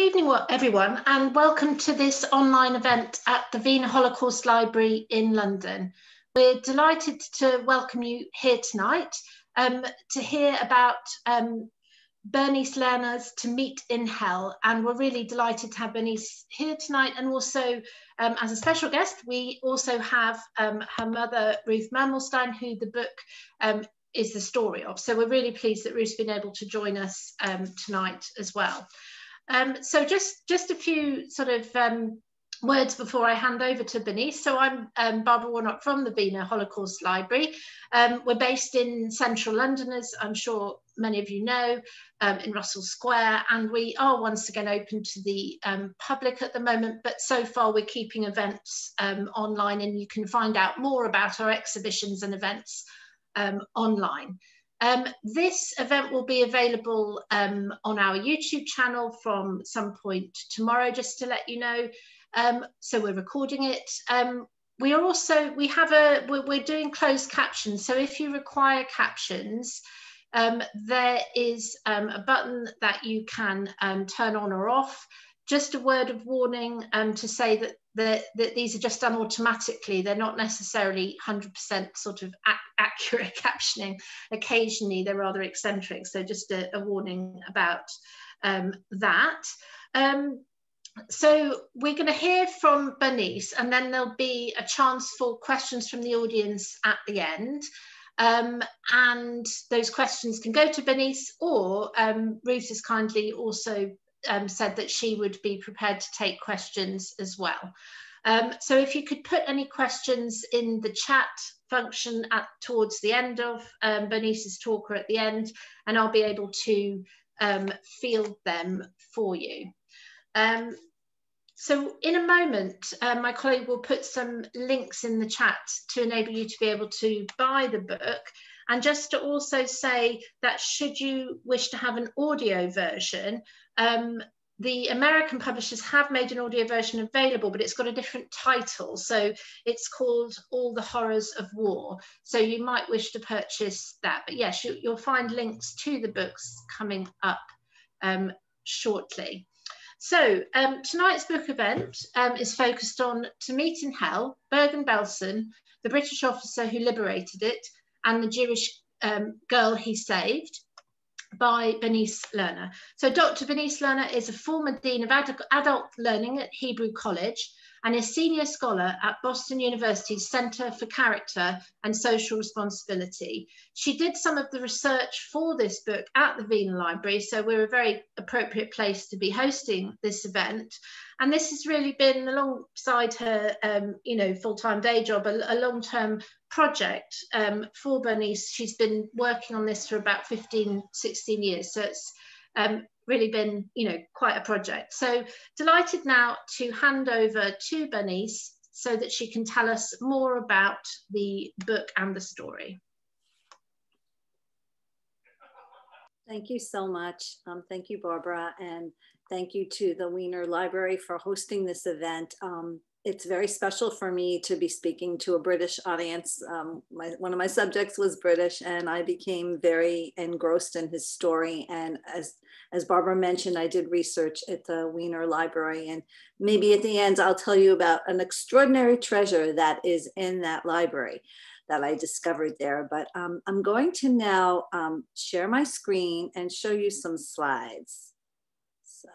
evening, everyone, and welcome to this online event at the Wiener Holocaust Library in London. We're delighted to welcome you here tonight to hear about Bernice Lerner's To Meet in Hell, and we're really delighted to have Bernice here tonight. And also, as a special guest, we also have her mother, Ruth Mermelstein, who the book is the story of. So we're really pleased that Ruth's been able to join us tonight as well. So just a few sort of words before I hand over to Bernice. So I'm Barbara Warnock from the Wiener Holocaust Library. We're based in central London, as I'm sure many of you know, in Russell Square, and we are once again open to the public at the moment, but so far we're keeping events online, and you can find out more about our exhibitions and events online. This event will be available on our YouTube channel from some point tomorrow, just to let you know. So we're recording it. We're doing closed captions. So if you require captions, there is a button that you can turn on or off. Just a word of warning to say that these are just done automatically. They're not necessarily 100% sort of accurate captioning. Occasionally they're rather eccentric, so just a warning about that. So we're going to hear from Bernice, and then there'll be a chance for questions from the audience at the end. And those questions can go to Bernice, or Ruth has kindly also said that she would be prepared to take questions as well. So if you could put any questions in the chat function towards the end of Bernice's talk, or at the end, and I'll be able to field them for you. So in a moment, my colleague will put some links in the chat to enable you to be able to buy the book. And just to also say that should you wish to have an audio version, the American publishers have made an audio version available, but it's got a different title. So it's called All the Horrors of War. So you might wish to purchase that. But yes, you'll find links to the books coming up shortly. So tonight's book event is focused on To Meet in Hell, Bergen-Belsen, the British officer who liberated it, and the Jewish girl he saved, by Bernice Lerner. So Dr. Bernice Lerner is a former Dean of Adult Learning at Hebrew College and a senior scholar at Boston University's Center for Character and Social Responsibility. She did some of the research for this book at the Wiener Library, so we're a very appropriate place to be hosting this event. And this has really been, alongside her full-time day job, a long-term project for Bernice. She's been working on this for about 15, 16 years. So it's really been, quite a project. So delighted now to hand over to Bernice so that she can tell us more about the book and the story. Thank you so much. Thank you, Barbara, and thank you to the Wiener Library for hosting this event. It's very special for me to be speaking to a British audience. One of my subjects was British, and I became very engrossed in his story. And as Barbara mentioned, I did research at the Wiener Library, and maybe at the end, I'll tell you about an extraordinary treasure that is in that library that I discovered there. But I'm going to now share my screen and show you some slides. So.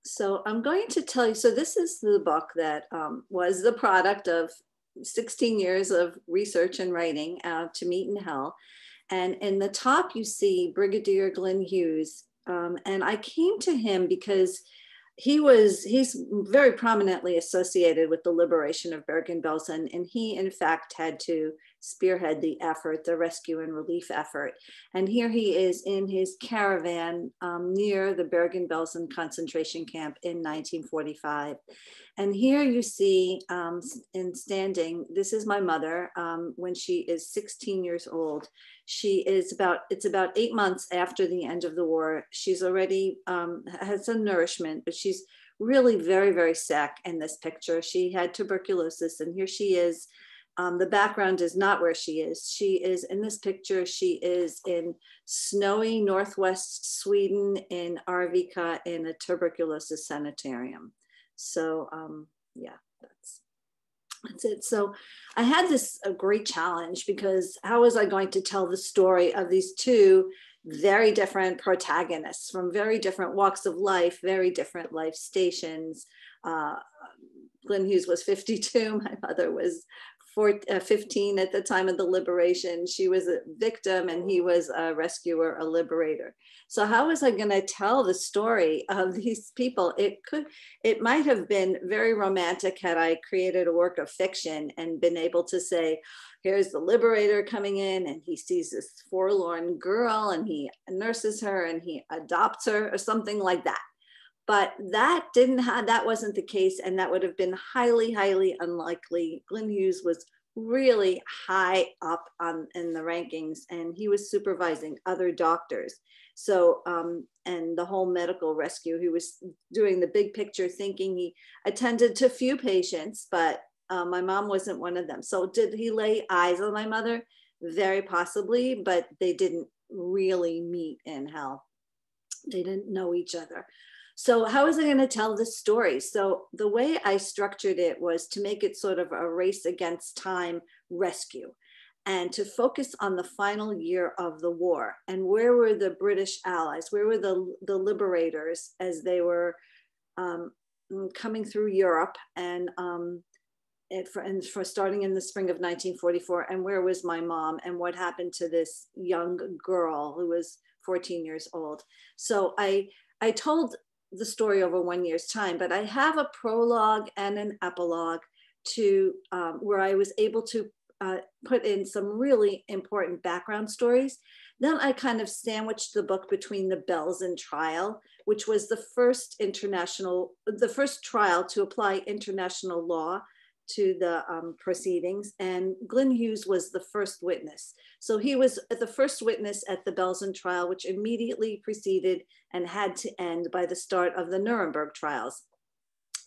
So I'm going to tell you, so this is the book that was the product of 16 years of research and writing, To Meet in Hell. And in the top, you see Brigadier Glyn Hughes. And I came to him because he's very prominently associated with the liberation of Bergen-Belsen, and he in fact had to spearhead the effort, the rescue and relief effort. And here he is in his caravan near the Bergen-Belsen concentration camp in 1945. And here you see in standing, this is my mother when she is 16 years old. It's about 8 months after the end of the war. She's already has some nourishment, but she's really very, very sick in this picture. She had tuberculosis, and here she is The background is not where she is. She is in this picture. She is in snowy northwest Sweden in Arvika in a tuberculosis sanitarium. So yeah, that's it. So I had this a great challenge, because how was I going to tell the story of these two very different protagonists from very different walks of life, very different life stations. Glyn Hughes was 52. My mother was 15 at the time of the liberation. She was a victim and he was a rescuer, a liberator. So how was I going to tell the story of these people? It might have been very romantic had I created a work of fiction and been able to say, here's the liberator coming in and he sees this forlorn girl and he nurses her and he adopts her, or something like that. But that wasn't the case, and that would have been highly, highly unlikely. Glyn Hughes was really high up in the rankings, and he was supervising other doctors. So, and the whole medical rescue, he was doing the big picture thinking. He attended to few patients, but my mom wasn't one of them. So did he lay eyes on my mother? Very possibly, but they didn't really meet in hell. They didn't know each other. So how was I going to tell this story? So the way I structured it was to make it sort of a race against time rescue, and to focus on the final year of the war. And where were the British allies? Where were the liberators as they were coming through Europe, and for starting in the spring of 1944? And where was my mom? And what happened to this young girl who was 14 years old? So I told the story over 1 year's time, but I have a prologue and an epilogue to where I was able to put in some really important background stories. Then I kind of sandwiched the book between the Belsen trial, which was the first trial to apply international law to the proceedings, and Glyn Hughes was the first witness. So he was the first witness at the Belsen trial, which immediately preceded and had to end by the start of the Nuremberg trials.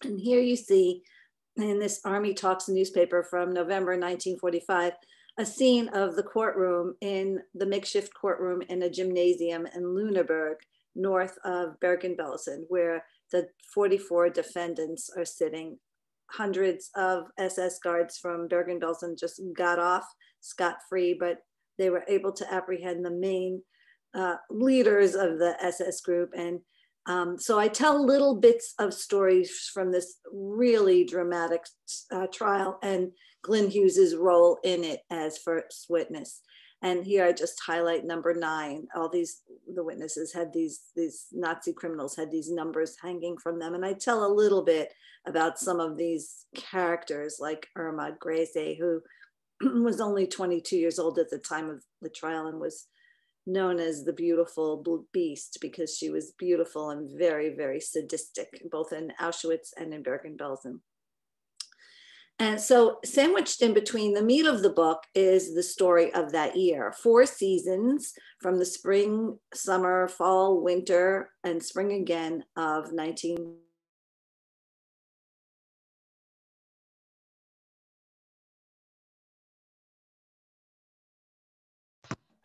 And here you see in this Army Talks newspaper from November 1945, a scene of the courtroom, in the makeshift courtroom in a gymnasium in Lüneburg, north of Bergen-Belsen, where the 44 defendants are sitting. Hundreds of SS guards from Bergen-Belsen just got off scot-free, but they were able to apprehend the main leaders of the SS group. And so I tell little bits of stories from this really dramatic trial and Glyn Hughes's role in it as first witness. And here I just highlight number 9. All the witnesses had these Nazi criminals had these numbers hanging from them. And I tell a little bit about some of these characters, like Irma Grese, who was only 22 years old at the time of the trial and was known as the beautiful beast because she was beautiful and very, very sadistic, both in Auschwitz and in Bergen-Belsen. And so sandwiched in between the meat of the book is the story of that year. 4 seasons from the spring, summer, fall, winter, and spring again of 19.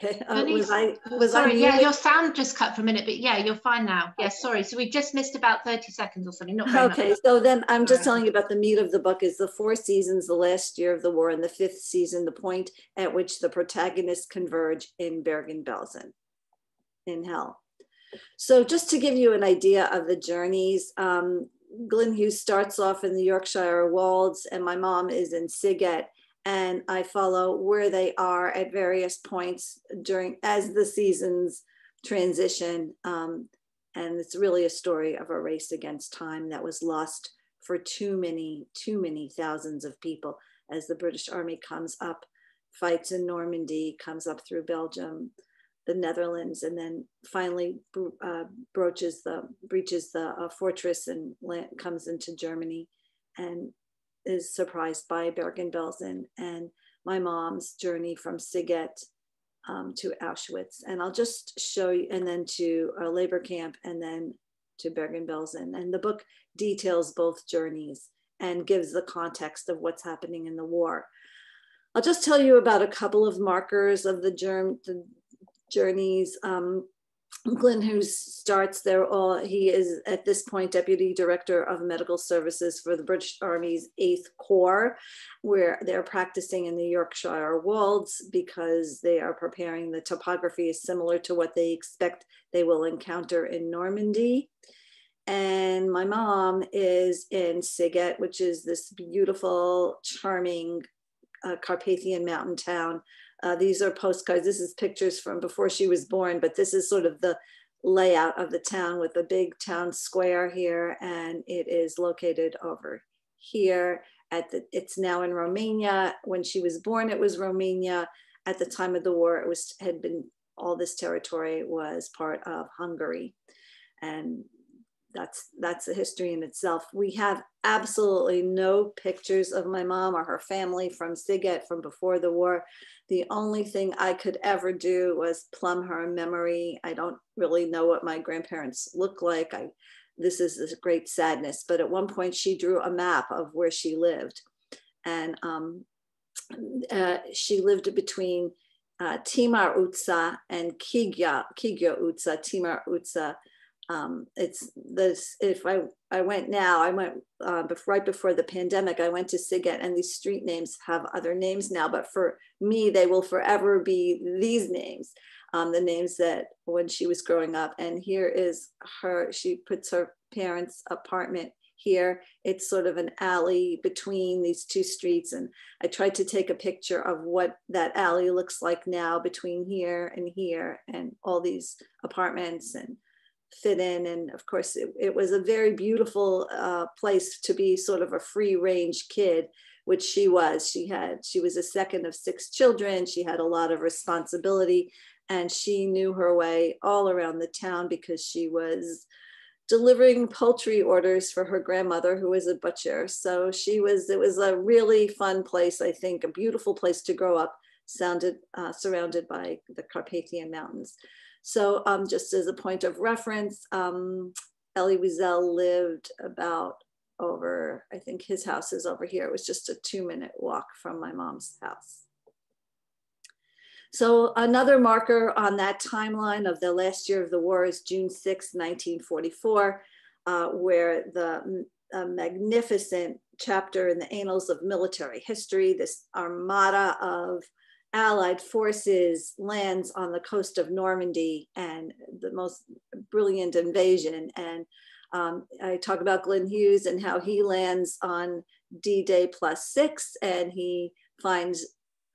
Sorry, yeah, your sound just cut for a minute, but yeah, you're fine now. Yeah, sorry. So we just missed about 30 seconds or something. Not very okay, much. So then I'm just telling you about the meat of the book is the 4 seasons, the last year of the war, and the 5th season, the point at which the protagonists converge in Bergen-Belsen, in hell. So just to give you an idea of the journeys, Glyn Hughes starts off in the Yorkshire Wolds, and my mom is in Sighet. And I follow where they are at various points as the seasons transition. And it's really a story of a race against time that was lost for too many thousands of people as the British Army comes up, fights in Normandy, comes up through Belgium, the Netherlands, and then finally breaches the fortress and comes into Germany and is surprised by Bergen-Belsen and my mom's journey from Sighet to Auschwitz. And I'll just show you, and then to a labor camp, and then to Bergen-Belsen. And the book details both journeys and gives the context of what's happening in the war. I'll just tell you about a couple of markers of the journeys. Glyn Hughes starts there. He is at this point Deputy Director of Medical Services for the British Army's 8th Corps, where they're practicing in the Yorkshire Wolds because they are preparing. The topography is similar to what they expect they will encounter in Normandy. And my mom is in Sighet, which is this beautiful, charming Carpathian mountain town. These are postcards. This is pictures from before she was born, but this is sort of the layout of the town with the big town square here. And it is located over here it's now in Romania. When she was born, it was Romania. At the time of the war, all this territory was part of Hungary. And that's a history in itself. We have absolutely no pictures of my mom or her family from Sighet from before the war. The only thing I could ever do was plumb her memory. I don't really know what my grandparents look like. This is a great sadness, but at one point she drew a map of where she lived. And she lived between Timar Utsa and Kigya Utsa, Timar Utsa. It's this, if I went now, I went right before the pandemic, I went to Sighet, and these street names have other names now, but for me, they will forever be these names, the names that when she was growing up. And here is she puts her parents' apartment here. It's sort of an alley between these two streets. And I tried to take a picture of what that alley looks like now between here and all these apartments and fit in. And of course, it was a very beautiful place to be sort of a free range kid, which she was. She was a second of 6 children. She had a lot of responsibility, and she knew her way all around the town because she was delivering poultry orders for her grandmother, who was a butcher. So it was a really fun place, I think, a beautiful place to grow up, surrounded by the Carpathian Mountains. So just as a point of reference, Elie Wiesel lived about over, I think his house is over here. It was just a 2-minute walk from my mom's house. So another marker on that timeline of the last year of the war is June 6, 1944, where the magnificent chapter in the Annals of Military History, this armada of Allied forces lands on the coast of Normandy, and the most brilliant invasion. And I talk about Glyn Hughes and how he lands on D-Day +6, and he finds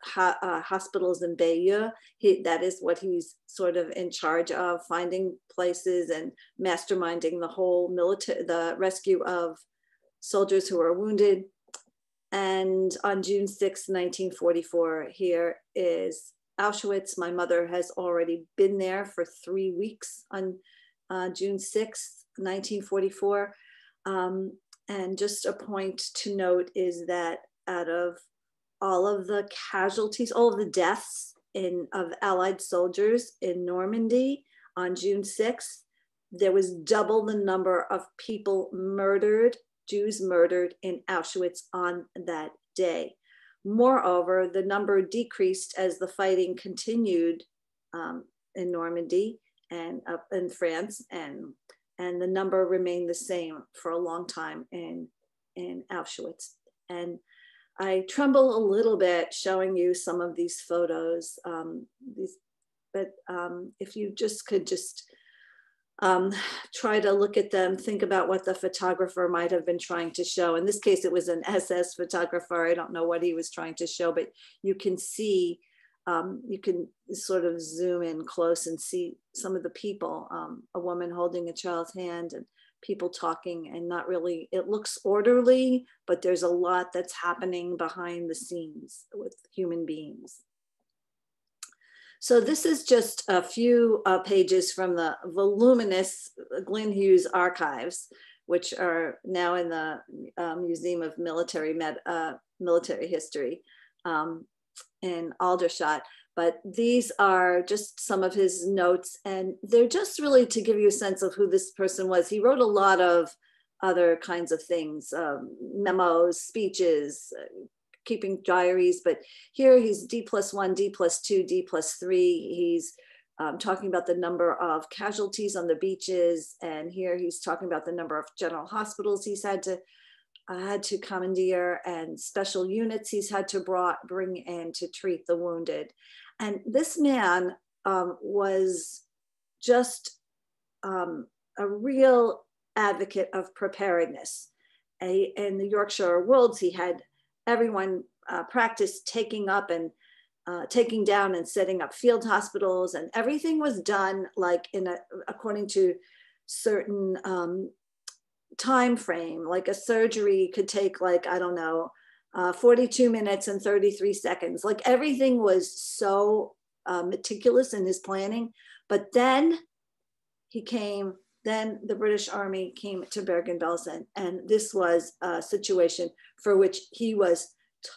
hospitals in Bayeux. That is what he's sort of in charge of, finding places and masterminding the rescue of soldiers who are wounded. And on June 6, 1944, here is Auschwitz. My mother has already been there for 3 weeks on June 6, 1944. And just a point to note is that out of all of the casualties, all of the deaths of Allied soldiers in Normandy on June 6th, there was double the number of people murdered, Jews murdered in Auschwitz on that day. Moreover, the number decreased as the fighting continued in Normandy and up in France, and the number remained the same for a long time in Auschwitz. And I tremble a little bit showing you some of these photos, but if you could try to look at them, think about what the photographer might have been trying to show. In this case, it was an SS photographer. I don't know what he was trying to show, but you can see, you can sort of zoom in close and see some of the people, a woman holding a child's hand and people talking, and not really, it looks orderly, but there's a lot that's happening behind the scenes with human beings. So this is just a few pages from the voluminous Glyn Hughes archives, which are now in the Museum of Military History in Aldershot. But these are just some of his notes, and they're just really to give you a sense of who this person was. He wrote a lot of other kinds of things, memos, speeches, keeping diaries, but here he's D+1, D+2, D+3. He's talking about the number of casualties on the beaches. And here he's talking about the number of general hospitals he's had to commandeer, and special units he's had to bring in to treat the wounded. And this man was just a real advocate of preparedness. In the Yorkshire Wolds, he had everyone practice taking up and taking down and setting up field hospitals, and everything was done like according to certain time frame. Like a surgery could take, like, I don't know, 42 minutes and 33 seconds. Like everything was so meticulous in his planning. But then the British Army came to Bergen-Belsen, and this was a situation for which he was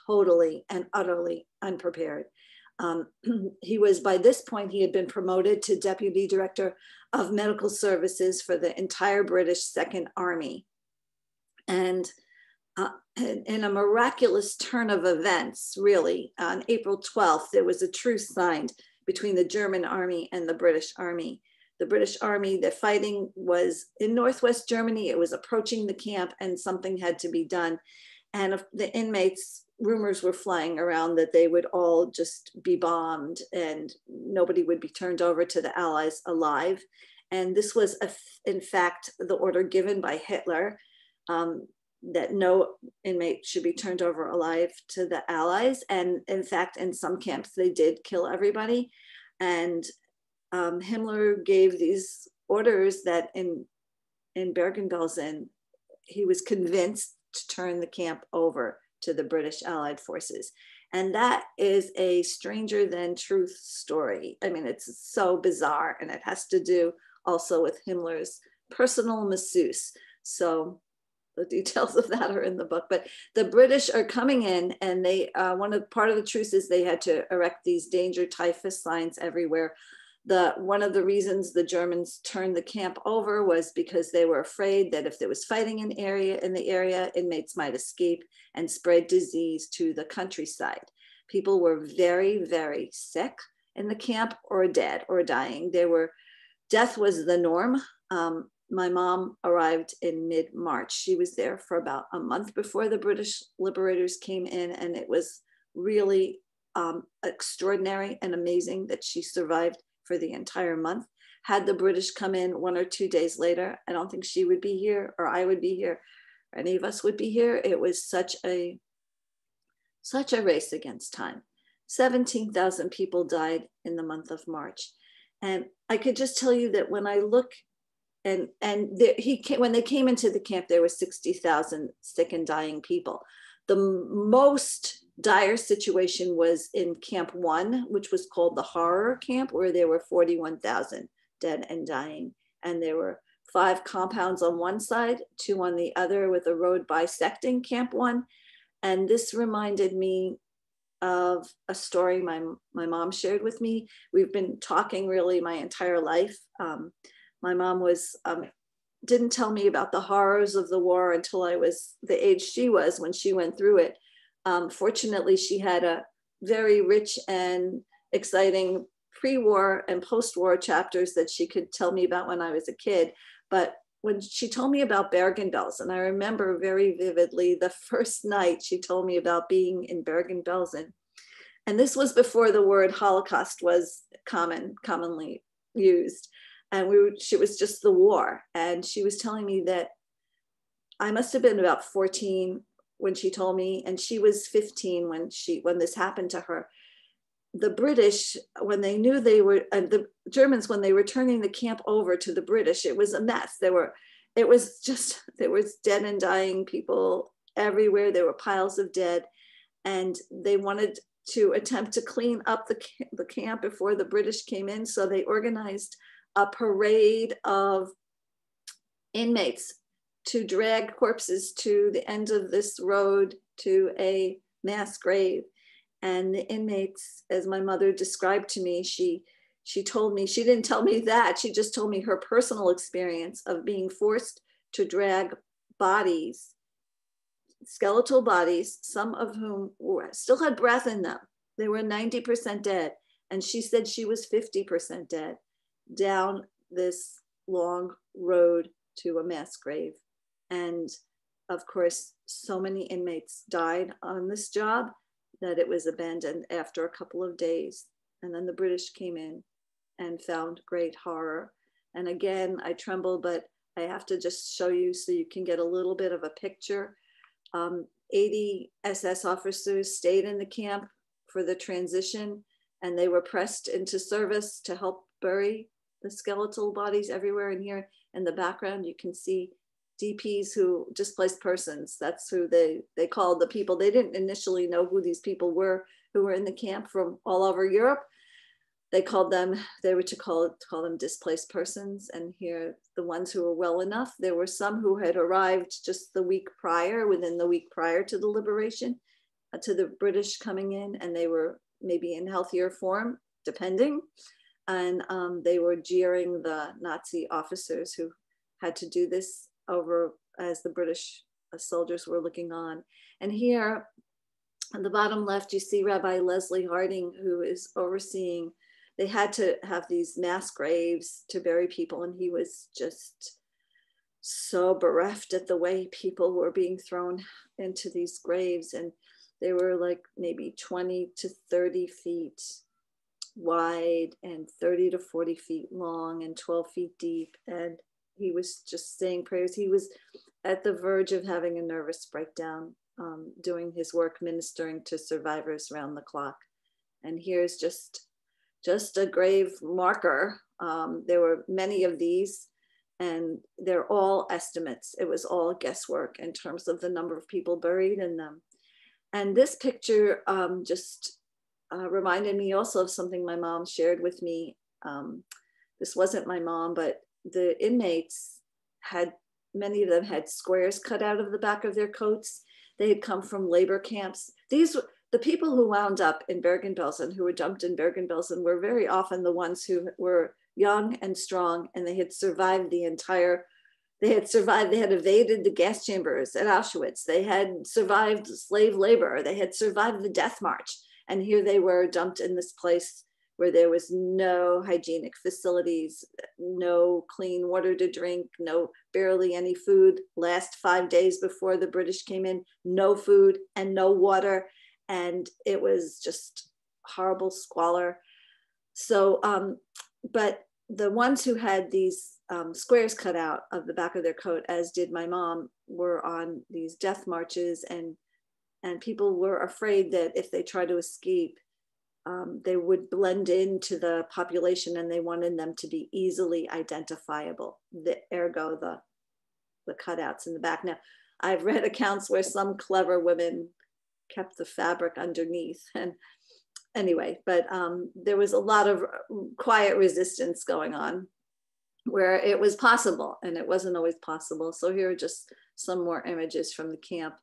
totally and utterly unprepared. By this point, he had been promoted to Deputy Director of Medical Services for the entire British Second Army. And in a miraculous turn of events, really, on April 12th, there was a truce signed between the German army and the British army. The British army, the fighting was in Northwest Germany. It was approaching the camp, and something had to be done. And the inmates, rumors were flying around that they would all just be bombed and nobody would be turned over to the Allies alive. And this was, in fact, the order given by Hitler, that no inmate should be turned over alive to the Allies. And in fact, in some camps, they did kill everybody. And Himmler gave these orders that in Bergen-Belsen, he was convinced to turn the camp over to the British Allied forces. And that is a stranger than truth story. I mean, it's so bizarre, and it has to do also with Himmler's personal masseuse. So the details of that are in the book. But the British are coming in, and they part of the truce is they had to erect these danger typhus signs everywhere. One of the reasons the Germans turned the camp over was because they were afraid that if there was fighting in the area, inmates might escape and spread disease to the countryside. People were very, very sick in the camp, or dead or dying. Death was the norm. My mom arrived in mid-March. She was there for about a month before the British liberators came in, and it was really extraordinary and amazing that she survived for the entire month. Had the British come in 1 or 2 days later, I don't think she would be here, or I would be here, or any of us would be here. It was such a race against time. 17,000 people died in the month of March. And I could just tell you that when I look, when they came into the camp, there were 60,000 sick and dying people. The most dire situation was in Camp 1, which was called the Horror Camp, where there were 41,000 dead and dying. And there were 5 compounds on one side, 2 on the other, with a road bisecting Camp 1. And this reminded me of a story my mom shared with me. We've been talking really my entire life. My mom didn't tell me about the horrors of the war until I was the age she was when she went through it. Fortunately, she had a very rich and exciting pre-war and post-war chapters that she could tell me about when I was a kid. But when she told me about Bergen-Belsen, I remember very vividly the first night she told me about being in Bergen-Belsen. And this was before the word Holocaust was commonly used. And it was just the war. And she was telling me that I must have been about 14 when she told me, and she was 15 when this happened to her. The British, when they knew the Germans, when they were turning the camp over to the British, it was a mess. There was dead and dying people everywhere. There were piles of dead, and they wanted to attempt to clean up the camp before the British came in. So they organized a parade of inmates to drag corpses to the end of this road to a mass grave. And the inmates, as my mother described to me, she told me, she didn't tell me that, she just told me her personal experience of being forced to drag bodies skeletal bodies, some of whom still had breath in them. They were 90% dead. And she said she was 50% dead, down this long road to a mass grave. And of course, so many inmates died on this job that it was abandoned after a couple of days. And then the British came in and found great horror. And again, I tremble, but I have to just show you so you can get a little bit of a picture. 80 SS officers stayed in the camp for the transition, and they were pressed into service to help bury the skeletal bodies everywhere. And here in the background, you can see DPs, who displaced persons. That's who they called the people. They didn't initially know who these people were who were in the camp from all over Europe. They called them, they were to call them displaced persons. And here, the ones who were well enough, there were some who had arrived just the week prior, within the week prior to the liberation, to the British coming in, and they were maybe in healthier form, depending. And they were jeering the Nazi officers who had to do this over as the British soldiers were looking on. And here, on the bottom left, you see Rabbi Leslie Harding, who is overseeing. They had to have these mass graves to bury people, and he was just so bereft at the way people were being thrown into these graves. And they were like maybe 20 to 30 feet wide and 30 to 40 feet long and 12 feet deep. And he was just saying prayers. He was at the verge of having a nervous breakdown, doing his work, ministering to survivors around the clock. And here's just a grave marker. There were many of these, and they're all estimates. It was all guesswork in terms of the number of people buried in them. And this picture just reminded me also of something my mom shared with me. This wasn't my mom, but the inmates many of them had squares cut out of the back of their coats. They had come from labor camps. The people who wound up in Bergen-Belsen, who were dumped in Bergen-Belsen, were very often the ones who were young and strong, and they had survived they had evaded the gas chambers at Auschwitz. They had survived slave labor. They had survived the death march. And here they were dumped in this place where there was no hygienic facilities, no clean water to drink, barely any food. Last 5 days before the British came in, no food and no water. And it was just horrible squalor. So, but the ones who had these squares cut out of the back of their coat, as did my mom, were on these death marches, and people were afraid that if they tried to escape, they would blend into the population, and they wanted them to be easily identifiable, ergo the cutouts in the back. Now, I've read accounts where some clever women kept the fabric underneath. And anyway, but there was a lot of quiet resistance going on where it was possible, and it wasn't always possible. So here are just some more images from the camp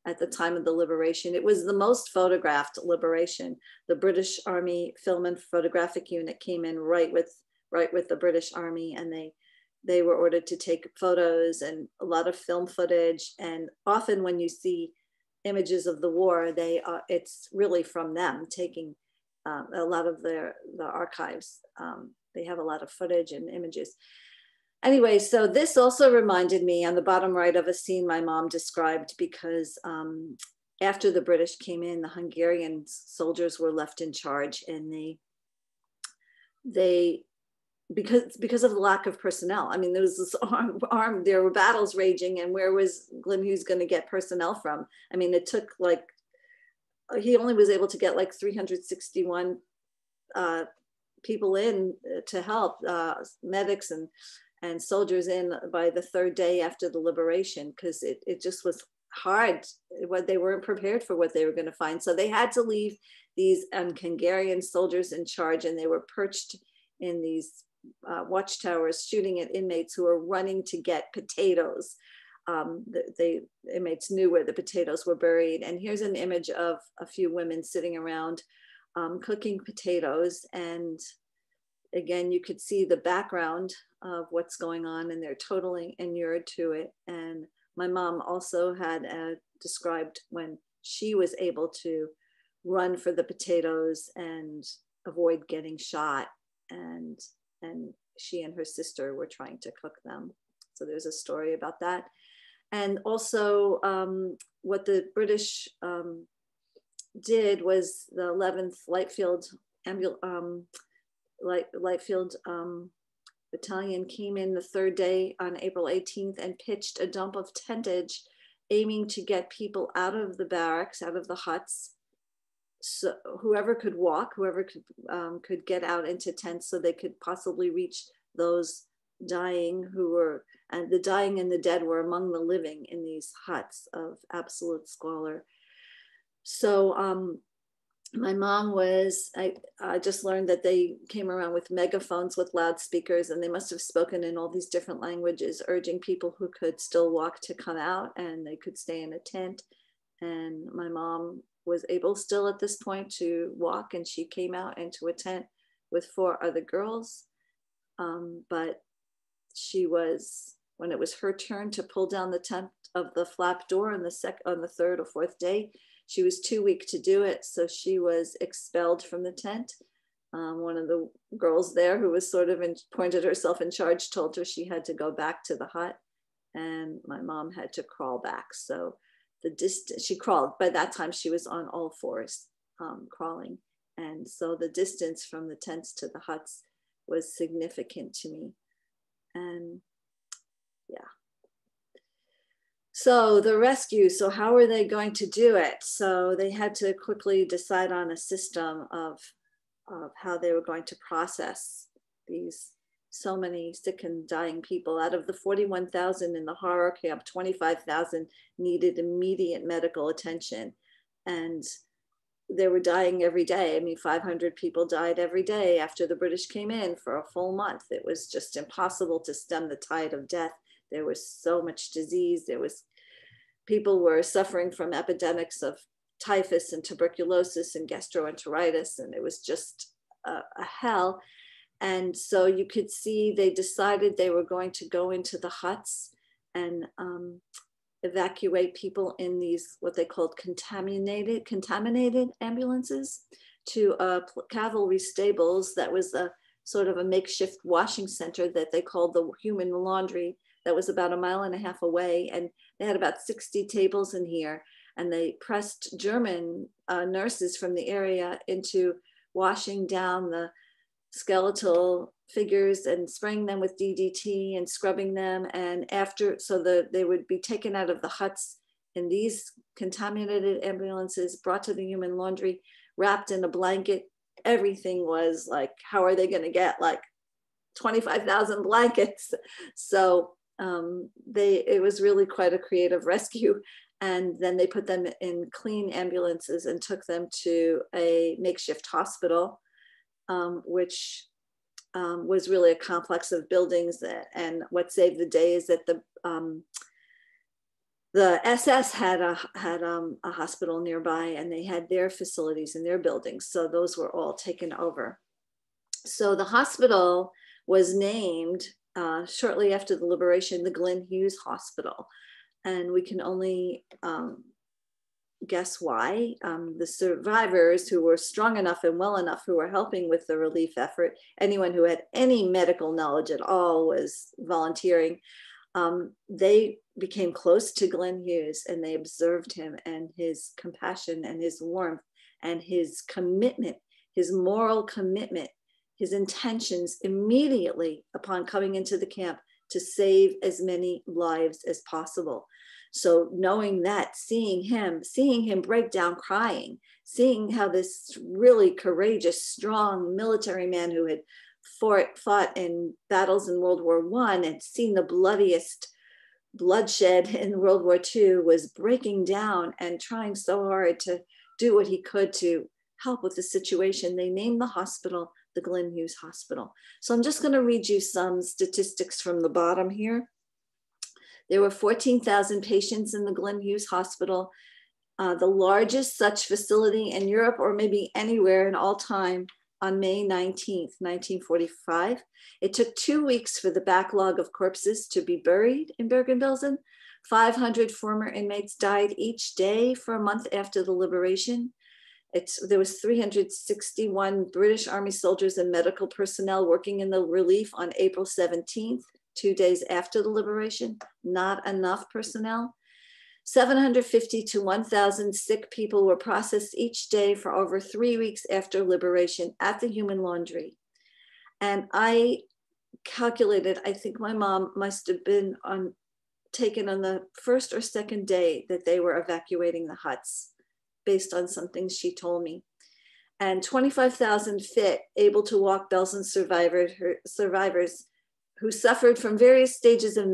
at the time of the liberation. It was the most photographed liberation. The British Army Film and Photographic Unit came in right with the British Army, and they were ordered to take photos and a lot of film footage. And often when you see images of the war, it's really from them taking a lot of the archives. They have a lot of footage and images. Anyway, so this also reminded me on the bottom right of a scene my mom described, because after the British came in, the Hungarian soldiers were left in charge, and they because of the lack of personnel. I mean, there was this there were battles raging, and where was Glyn Hughes going to get personnel from? I mean, it took he only was able to get 361 people in to help, medics and soldiers in by the third day after the liberation, because it just was hard. They weren't prepared for what they were going to find. So they had to leave these Hungarian soldiers in charge, and they were perched in these watchtowers shooting at inmates who were running to get potatoes. The inmates knew where the potatoes were buried. And here's an image of a few women sitting around cooking potatoes. And again, you could see the background of what's going on, and they're totally inured to it. And My mom also had described when she was able to run for the potatoes and avoid getting shot, and she and her sister were trying to cook them. So there's a story about that. And also what the British did was the 11th Lightfield Battalion came in the third day on April 18th and pitched a dump of tentage, aiming to get people out of the barracks, out of the huts. So whoever could walk, whoever could get out into tents so they could possibly reach those dying who were, and the dying and the dead were among the living in these huts of absolute squalor. So my mom was, I just learned that they came around with megaphones with loudspeakers, and they must have spoken in all these different languages, urging people who could still walk to come out and they could stay in a tent. And my mom was able still at this point to walk, and she came out into a tent with 4 other girls. But she was, when it was her turn to pull down the tent of the flap door on the 3rd or 4th day, she was too weak to do it, so she was expelled from the tent. One of the girls there, who was sort of pointed herself in charge, told her she had to go back to the hut, and my mom had to crawl back. So the distance, she crawled. By that time, she was on all fours, crawling, and so the distance from the tents to the huts was significant to me. And yeah. So the rescue, so how were they going to do it? So they had to quickly decide on a system of how they were going to process these so many sick and dying people. Out of the 41,000 in the horror camp, 25,000 needed immediate medical attention. And they were dying every day. I mean, 500 people died every day after the British came in for a full month. It was just impossible to stem the tide of death. There was so much disease. People were suffering from epidemics of typhus and tuberculosis and gastroenteritis, and it was just a hell. And so you could see they decided they were going to go into the huts and evacuate people in these, what they called contaminated ambulances, to cavalry stables. That was a sort of a makeshift washing center that they called the human laundry, that was about 1.5 miles away. And they had about 60 tables in here. And they pressed German nurses from the area into washing down the skeletal figures and spraying them with DDT and scrubbing them. And after, so they would be taken out of the huts in these contaminated ambulances, brought to the human laundry, wrapped in a blanket. Everything was like, how are they going to get like 25,000 blankets? So it was really quite a creative rescue. And then they put them in clean ambulances and took them to a makeshift hospital, which was really a complex of buildings. And what saved the day is that the SS had a hospital nearby, and they had their facilities and their buildings. So those were all taken over. So the hospital was named shortly after the liberation, the Glyn Hughes Hospital. And we can only guess why. The survivors, who were strong enough and well enough, who were helping with the relief effort, anyone who had any medical knowledge at all was volunteering. They became close to Glyn Hughes, and they observed him and his compassion and his warmth and his commitment, his moral commitment, his intentions immediately upon coming into the camp to save as many lives as possible. So knowing that, seeing him break down crying, seeing how this really courageous, strong military man who had fought in battles in World War I and seen the bloodiest bloodshed in World War II, was breaking down and trying so hard to do what he could to help with the situation. They named the hospital the Glyn Hughes Hospital. So I'm just going to read you some statistics from the bottom here. There were 14,000 patients in the Glyn Hughes Hospital, the largest such facility in Europe or maybe anywhere in all time, on May 19th, 1945. It took 2 weeks for the backlog of corpses to be buried in Bergen-Belsen, 500 former inmates died each day for a month after the liberation. There was 361 British Army soldiers and medical personnel working in the relief on April 17th, 2 days after the liberation. Not enough personnel. 750 to 1,000 sick people were processed each day for over 3 weeks after liberation at the human laundry. And I calculated, I think my mom must have been taken on the first or second day that they were evacuating the huts, based on some things she told me. And 25,000 fit, able to walk Belsen survivors who suffered from various stages of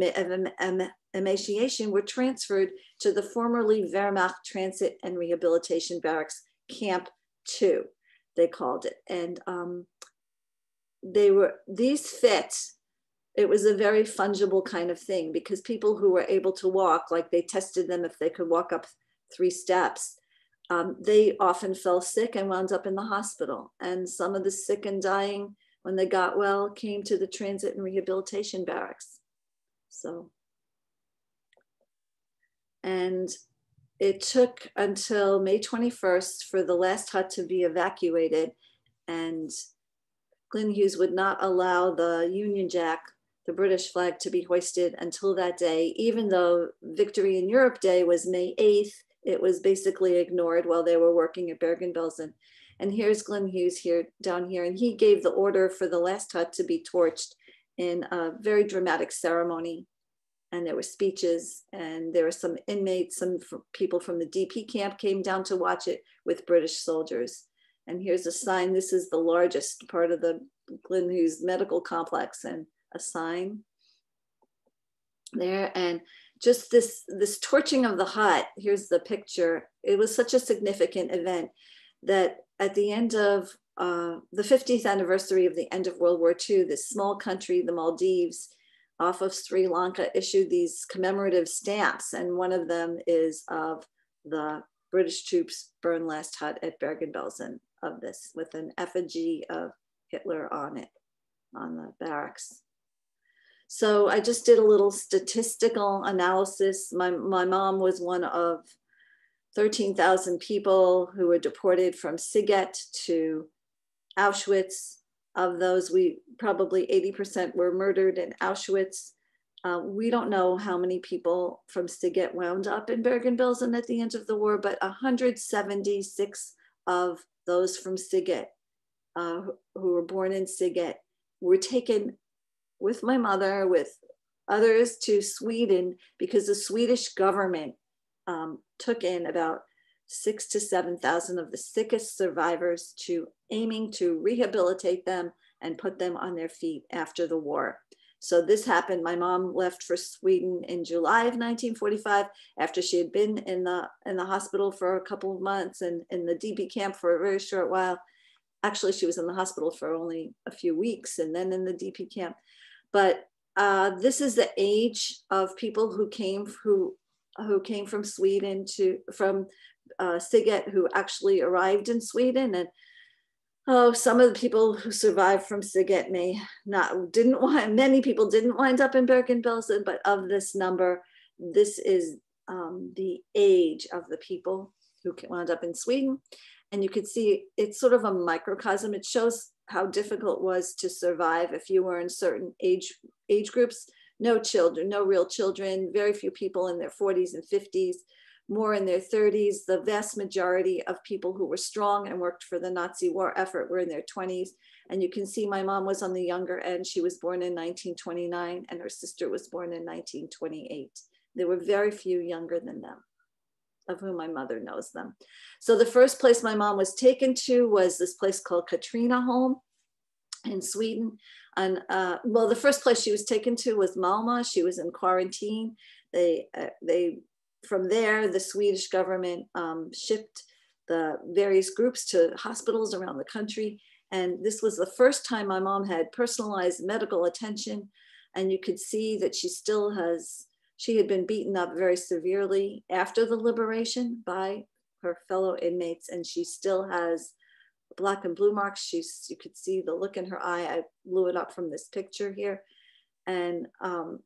emaciation were transferred to the formerly Wehrmacht Transit and Rehabilitation Barracks, Camp 2, they called it. And these fits, it was a very fungible kind of thing, because people who were able to walk, like they tested them if they could walk up 3 steps, they often fell sick and wound up in the hospital. And some of the sick and dying, when they got well, came to the transit and rehabilitation barracks. So, and it took until May 21st for the last hut to be evacuated, and Glyn Hughes would not allow the Union Jack, the British flag, to be hoisted until that day. Even though Victory in Europe Day was May 8th, it was basically ignored while they were working at Bergen-Belsen. And here's Glyn Hughes down here, and he gave the order for the last hut to be torched in a very dramatic ceremony. And there were speeches, and there were some inmates, some people from the DP camp came down to watch it with British soldiers. And here's a sign. This is the largest part of the Glyn Hughes medical complex, and a sign there. And just this torching of the hut, here's the picture. It was such a significant event that at the end of the 50th anniversary of the end of World War II, this small country, the Maldives, off of Sri Lanka, issued these commemorative stamps. And one of them is of the British troops burned last hut at Bergen-Belsen, of this, with an effigy of Hitler on it, on the barracks. So I just did a little statistical analysis. My mom was one of 13,000 people who were deported from Sighet to Auschwitz. Of those, probably 80% were murdered in Auschwitz. We don't know how many people from Sighet wound up in Bergen-Belsen at the end of the war, but 176 of those from Sighet, who were born in Sighet, were taken with my mother, with others, to Sweden, because the Swedish government took in about 6,000 to 7,000 of the sickest survivors, aiming to rehabilitate them and put them on their feet after the war. So this happened. My mom left for Sweden in July of 1945 after she had been in the hospital for a couple of months and in the DP camp for a very short while. Actually, she was in the hospital for only a few weeks and then in the DP camp. But this is the age of people who came from Sweden from Sighet, who actually arrived in Sweden. And some of the people who survived from Sighet many people didn't wind up in Bergen-Belsen, but of this number, this is the age of the people who wound up in Sweden. And you could see it's sort of a microcosm. It shows how difficult it was to survive if you were in certain age groups. No children, no real children, very few people in their 40s and 50s, more in their 30s. The vast majority of people who were strong and worked for the Nazi war effort were in their 20s. And you can see my mom was on the younger end. She was born in 1929 and her sister was born in 1928. There were very few younger than them, of whom my mother knows them. So the first place my mom was taken to was this place called Katrinaholm in Sweden. And well, the first place she was taken to was Malmö. She was in quarantine. From there, the Swedish government shipped the various groups to hospitals around the country. And this was the first time my mom had personalized medical attention. And you could see that she had been beaten up very severely after the liberation by her fellow inmates. And she still has black and blue marks. You could see the look in her eye. I blew it up from this picture here. And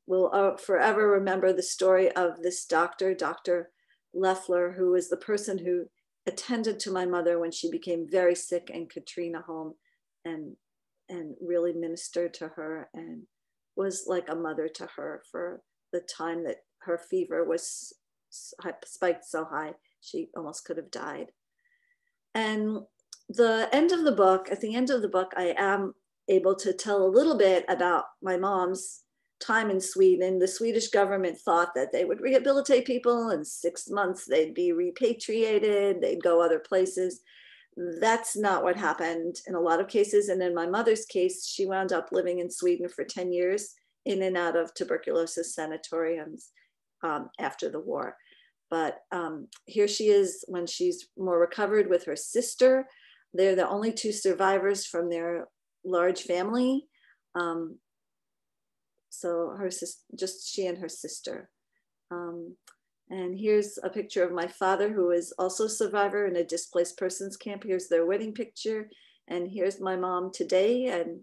we'll forever remember the story of this doctor, Dr. Leffler, who was the person who attended to my mother when she became very sick in Katrinaholm, and really ministered to her and was like a mother to her for the time that her fever was spiked so high she almost could have died. And at the end of the book, I am able to tell a little bit about my mom's time in Sweden. The Swedish government thought that they would rehabilitate people in 6 months, they'd be repatriated, they'd go other places. That's not what happened in a lot of cases. And in my mother's case, she wound up living in Sweden for 10 years in and out of tuberculosis sanatoriums after the war. But here she is when she's more recovered with her sister. They're the only 2 survivors from their large family. So her sister, just she and her sister. And here's a picture of my father, who is also a survivor in a displaced persons camp. Here's their wedding picture. And here's my mom today. And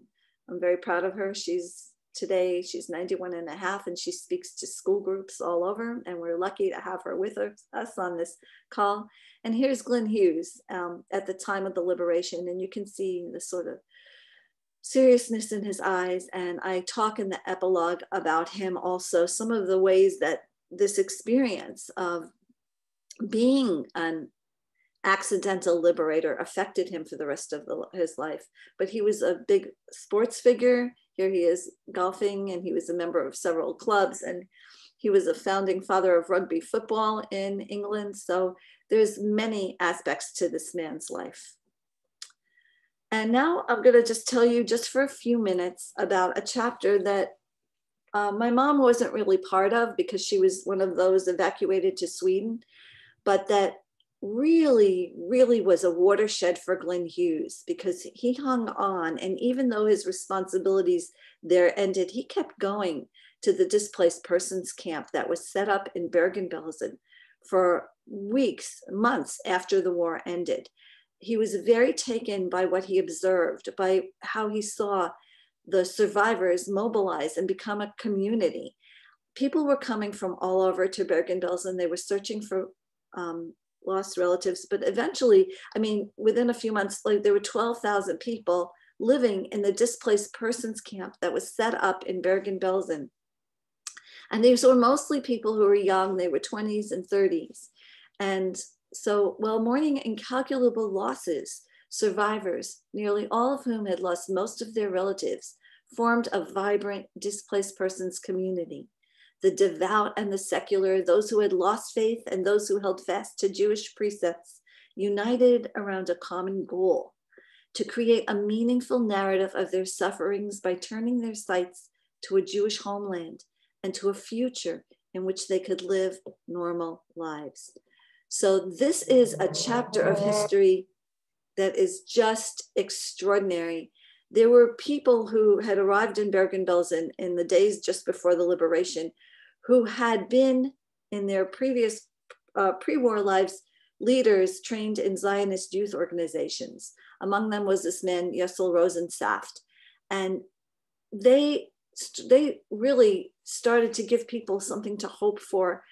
I'm very proud of her. She's 91 and a half, and she speaks to school groups all over. And we're lucky to have her with us on this call. And here's Glyn Hughes at the time of the liberation. And you can see the sort of seriousness in his eyes. And I talk in the epilogue about him also, some of the ways that this experience of being an accidental liberator affected him for the rest of his life. But he was a big sports figure. Here he is golfing, and he was a member of several clubs, and he was a founding father of rugby football in England. So there's many aspects to this man's life. And now I'm going to just tell you just for a few minutes about a chapter that my mom wasn't really part of, because she was one of those evacuated to Sweden, but that really, really was a watershed for Glyn Hughes, because he hung on. And even though his responsibilities there ended, he kept going to the displaced persons camp that was set up in Bergen-Belsen for weeks, months after the war ended. He was very taken by what he observed, by how he saw the survivors mobilize and become a community. People were coming from all over to Bergen-Belsen. They were searching for lost relatives, but eventually, I mean, within a few months, like, there were 12,000 people living in the displaced persons camp that was set up in Bergen-Belsen. And these were mostly people who were young. They were 20s and 30s. And so, while mourning incalculable losses, survivors, nearly all of whom had lost most of their relatives, formed a vibrant displaced persons community. The devout and the secular, those who had lost faith and those who held fast to Jewish precepts, united around a common goal: to create a meaningful narrative of their sufferings by turning their sights to a Jewish homeland and to a future in which they could live normal lives. So this is a chapter of history that is just extraordinary. There were people who had arrived in Bergen-Belsen in the days just before the liberation, who had been in their previous pre-war lives leaders trained in Zionist youth organizations. Among them was this man, Yessel Rosensaft. And they really started to give people something to hope for.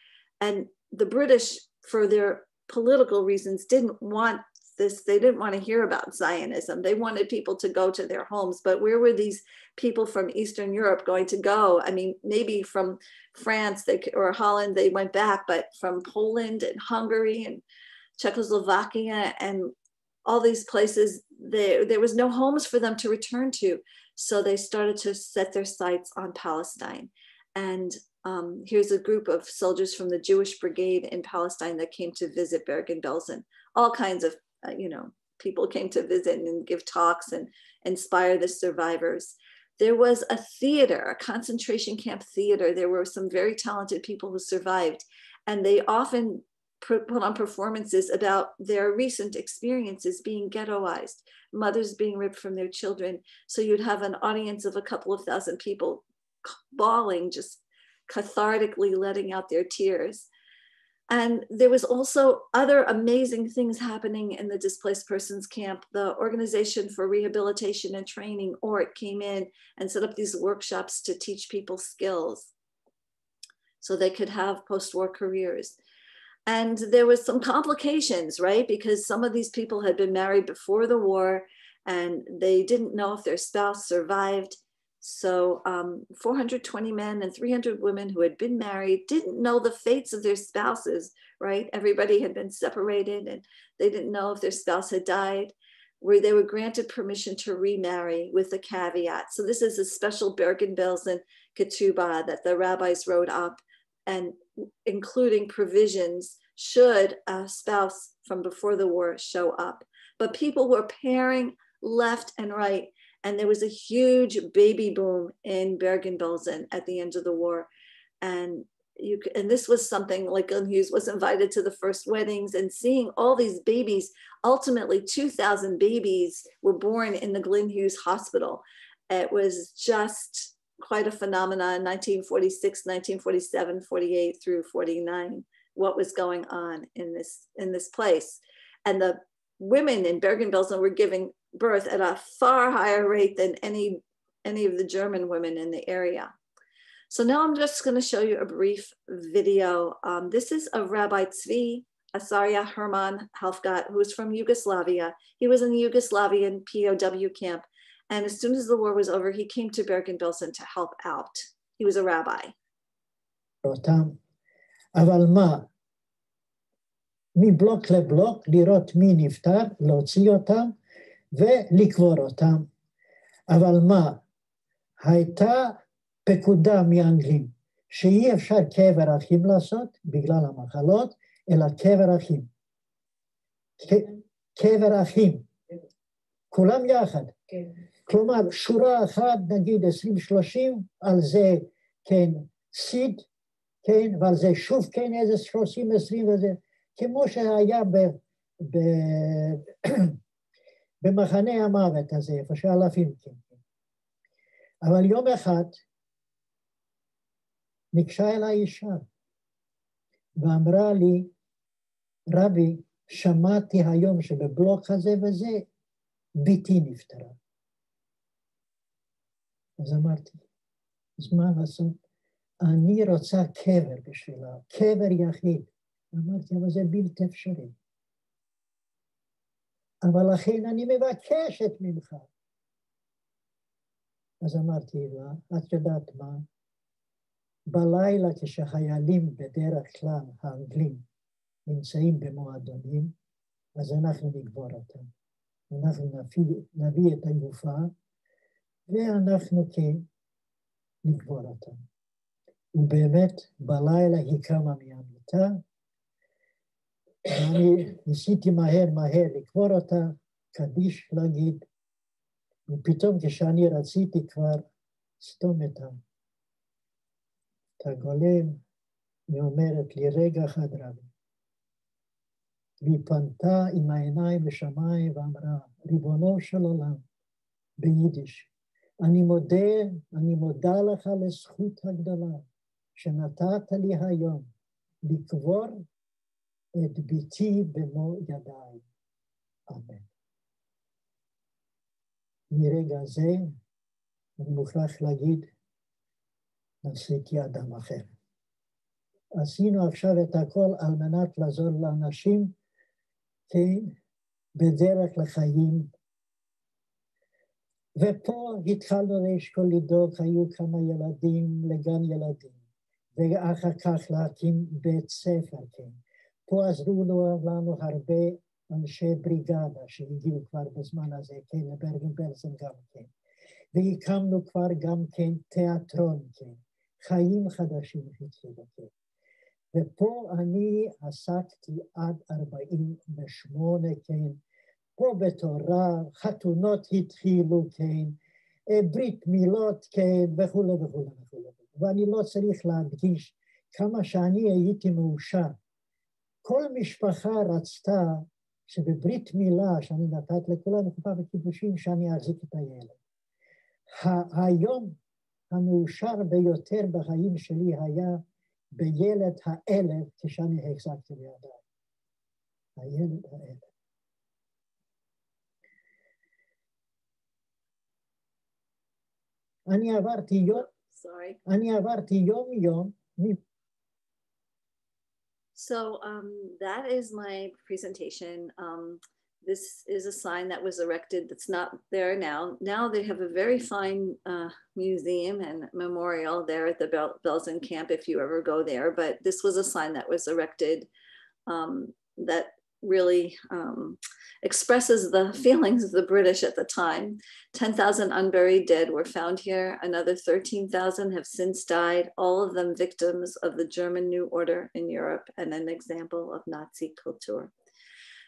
And the British, for their political reasons, didn't want this. They didn't want to hear about Zionism. They wanted people to go to their homes. But where were these people from Eastern Europe going to go? I mean, maybe from France or Holland, they went back, but from Poland and Hungary and Czechoslovakia and all these places, there was no homes for them to return to. So they started to set their sights on Palestine. And here's a group of soldiers from the Jewish Brigade in Palestine that came to visit Bergen-Belsen. All kinds of people came to visit and give talks and inspire the survivors. There was a theater, a concentration camp theater. There were some very talented people who survived, and they often put on performances about their recent experiences being ghettoized, mothers being ripped from their children. So you'd have an audience of a couple of thousand people bawling, just cathartically letting out their tears. And there was also other amazing things happening in the displaced persons camp. The Organization for Rehabilitation and Training, ORT, came in and set up these workshops to teach people skills so they could have post-war careers. And there was some complications, right? Because some of these people had been married before the war and they didn't know if their spouse survived. So 420 men and 300 women who had been married didn't know the fates of their spouses, right? Everybody had been separated and they didn't know if their spouse had died, where they were granted permission to remarry with a caveat. So this is a special Bergen-Belsen Ketubah that the rabbis wrote up, and including provisions should a spouse from before the war show up. But people were pairing left and right. And there was a huge baby boom in Bergen-Belsen at the end of the war. And this was something like Glyn Hughes was invited to the first weddings, and seeing all these babies. Ultimately, 2,000 babies were born in the Glyn Hughes Hospital. It was just quite a phenomenon, 1946, 1947, 48 through 49, what was going on in this place. And the women in Bergen-Belsen were giving birth at a far higher rate than any of the German women in the area. So now I'm just going to show you a brief video. This is of Rabbi Tzvi Asaria-Hermann Helfgott, who was from Yugoslavia. He was in the Yugoslavian POW camp. And as soon as the war was over, he came to Bergen-Belsen to help out. He was a rabbi. אבל מה? מבלוק לבלוק, לראות מי נפטר, להוציא אותם ולקבור אותם. אבל מה? הייתה פקודה מאנגלים, שאי אפשר קבר אחים לעשות בגלל המחלות, אלא קבר אחים. קבר אחים. כולם יחד. כלומר, שורה אחת, נגיד 20-30, על זה כן סיד, כן, ועל זה שוב כן איזה 30-20 וזה, כמו שהיה במחנה המוות הזה, איפה שאלפים כן. אבל יום אחד ניגשה אליי אישה ואמרה לי, רבי, שמעתי היום שבבלוק הזה וזה, ביתי נפטרה. אז אמרתי, אז מה לעשות? אני רוצה קבר בשבילה, קבר יחיד. אמרתי, אבל זה בלתי אפשרי. אבל לכן אני מבקשת ממך. אז אמרתי לה, את יודעת מה? בלילה כשחיילים בדרך כלל, האנגלים, נמצאים במועדונים, אז אנחנו נקבור אותם. אנחנו נביא את הגופה, ואנחנו כן נקבור אותם. ובאמת, בלילה היא קמה מהמיטה, ואני ניסיתי מהר לקבור אותה, קדיש להגיד, ופתאום כשאני רציתי כבר סתום את הגולם, היא אומרת לי, רגע אחד רבי. והיא פנתה עם העיניים לשמיים ואמרה, ריבונו של עולם, ביידיש, אני מודה לך לזכות הגדולה, שנתת לי היום לקבור את ביתי במו ידיים. אמן. מרגע זה, אני מוכרח להגיד, נעשיתי אדם אחר. עשינו עכשיו את הכל על מנת לעזור לאנשים, כן, בדרך לחיים. ופה התחלנו לאשכול לדאוג, היו כמה ילדים לגן ילדים, ואחר כך להקים בית ספר, כן. פה עזרו לנו הרבה אנשי בריגדה שהגיעו כבר בזמן הזה, כן, לברגן-בלזן גם כן. והקמנו כבר גם כן תיאטרון, כן. חיים חדשים התחילו, כן. ופה אני עסקתי עד 48, כן. פה בתורה, חתונות התחילו, כן. ברית מילות, כן, וכו' וכו' וכו'. ואני לא צריך להדגיש כמה שאני הייתי מאושר. כל משפחה רצתה שבברית מילה שאני נתת לכולם חופה וקידושים שאני אחזיק את הילד. היום המאושר ביותר בחיים שלי היה בילד האלף, כשאני החזקתי בידיי. הילד האלף. אני עברתי יום. So that is my presentation. This is a sign that was erected that's not there now. Now they have a very fine museum and memorial there at the Belsen camp if you ever go there. But this was a sign that was erected that really expresses the feelings of the British at the time. 10,000 unburied dead were found here. Another 13,000 have since died, all of them victims of the German New Order in Europe and an example of Nazi culture.